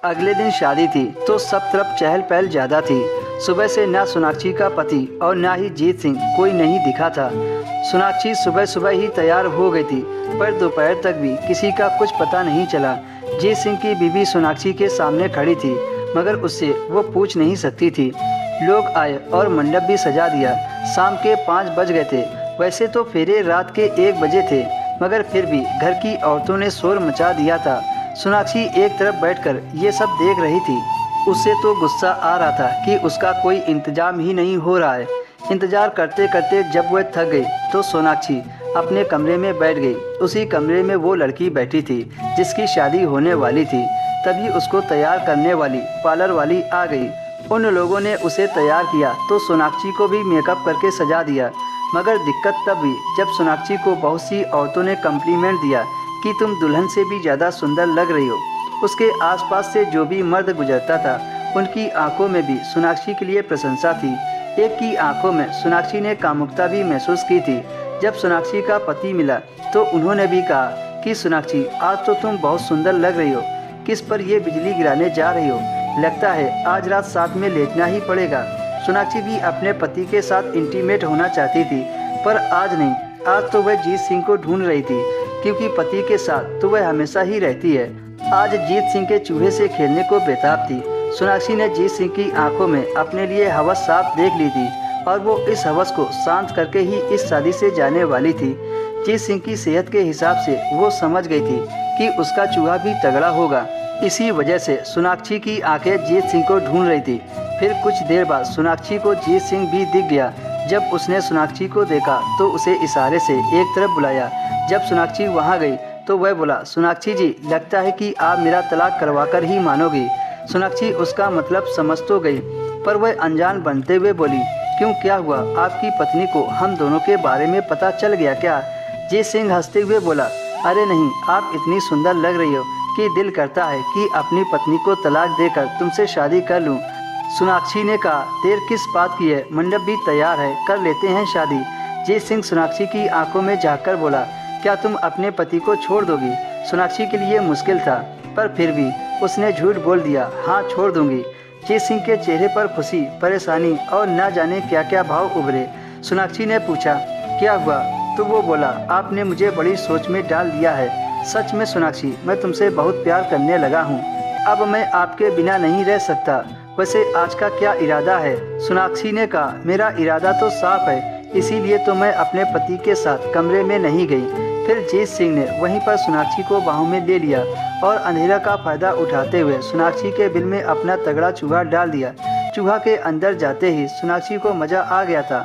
अगले दिन शादी थी तो सब तरफ चहल पहल ज्यादा थी। सुबह से न सोनाक्षी का पति और न ही जीत सिंह कोई नहीं दिखा था। सोनाक्षी सुबह सुबह ही तैयार हो गई थी, पर दोपहर तक भी किसी का कुछ पता नहीं चला। जीत सिंह की बीवी सोनाक्षी के सामने खड़ी थी, मगर उससे वो पूछ नहीं सकती थी। लोग आए और मंडप भी सजा दिया। शाम के 5 बज गए थे। वैसे तो फेरे रात के 1 बजे थे, मगर फिर भी घर की औरतों ने शोर मचा दिया था। सोनाक्षी एक तरफ बैठकर ये सब देख रही थी। उससे तो गुस्सा आ रहा था कि उसका कोई इंतजाम ही नहीं हो रहा है। इंतजार करते करते जब वह थक गई तो सोनाक्षी अपने कमरे में बैठ गई। उसी कमरे में वो लड़की बैठी थी जिसकी शादी होने वाली थी। तभी उसको तैयार करने वाली पार्लर वाली आ गई। उन लोगों ने उसे तैयार किया तो सोनाक्षी को भी मेकअप करके सजा दिया। मगर दिक्कत तब हुई जब सोनाक्षी को बहुत सी औरतों ने कम्प्लीमेंट दिया कि तुम दुल्हन से भी ज़्यादा सुंदर लग रही हो। उसके आसपास से जो भी मर्द गुजरता था उनकी आंखों में भी सोनाक्षी के लिए प्रशंसा थी। एक की आंखों में सोनाक्षी ने कामुकता भी महसूस की थी। जब सोनाक्षी का पति मिला तो उन्होंने भी कहा कि सोनाक्षी, आज तो तुम बहुत सुंदर लग रही हो। किस पर ये बिजली गिराने जा रही हो? लगता है आज रात साथ में लेटना ही पड़ेगा। सोनाक्षी भी अपने पति के साथ इंटीमेट होना चाहती थी, पर आज नहीं। आज तो वह जीत सिंह को ढूंढ रही थी, क्योंकि पति के साथ तो वह हमेशा ही रहती है। आज जीत सिंह के चूहे से खेलने को बेताब थी। सोनाक्षी ने जीत सिंह की आंखों में अपने लिए हवस साफ देख ली थी और वो इस हवस को शांत करके ही इस शादी से जाने वाली थी। जीत सिंह की सेहत के हिसाब से वो समझ गई थी कि उसका चूहा भी तगड़ा होगा। इसी वजह से सोनाक्षी की आंखें जीत सिंह को ढूंढ रही थी। फिर कुछ देर बाद सोनाक्षी को जीत सिंह भी दिख गया। जब उसने सोनाक्षी को देखा तो उसे इशारे से एक तरफ बुलाया। जब सोनाक्षी वहां गई तो वह बोला, सोनाक्षी जी, लगता है कि आप मेरा तलाक करवाकर ही मानोगी। सोनाक्षी उसका मतलब समझ तो गई, पर वह अनजान बनते हुए बोली, क्यों, क्या हुआ? आपकी पत्नी को हम दोनों के बारे में पता चल गया क्या? जीत सिंह हंसते हुए बोला, अरे नहीं, आप इतनी सुंदर लग रही हो कि दिल करता है कि अपनी पत्नी को तलाक देकर तुमसे शादी कर लूं। सोनाक्षी ने कहा, देर किस बात की है? मंडप भी तैयार है, कर लेते हैं शादी। जीत सिंह सोनाक्षी की आंखों में झांककर बोला, क्या तुम अपने पति को छोड़ दोगी? सोनाक्षी के लिए मुश्किल था, पर फिर भी उसने झूठ बोल दिया, हाँ छोड़ दूंगी। जीत सिंह के चेहरे पर खुशी, परेशानी और न जाने क्या क्या भाव उभरे। सोनाक्षी ने पूछा, क्या हुआ? तो वो बोला, आपने मुझे बड़ी सोच में डाल दिया है। सच में सोनाक्षी, मैं तुमसे बहुत प्यार करने लगा हूँ। अब मैं आपके बिना नहीं रह सकता। वैसे आज का क्या इरादा है? सोनाक्षी ने कहा, मेरा इरादा तो साफ है, इसीलिए तो मैं अपने पति के साथ कमरे में नहीं गई। फिर जीत सिंह ने वहीं पर सोनाक्षी को बाहों में ले लिया और अंधेरा का फायदा उठाते हुए सोनाक्षी के बिल में अपना तगड़ा चूहा डाल दिया। चूहा के अंदर जाते ही सोनाक्षी को मजा आ गया था।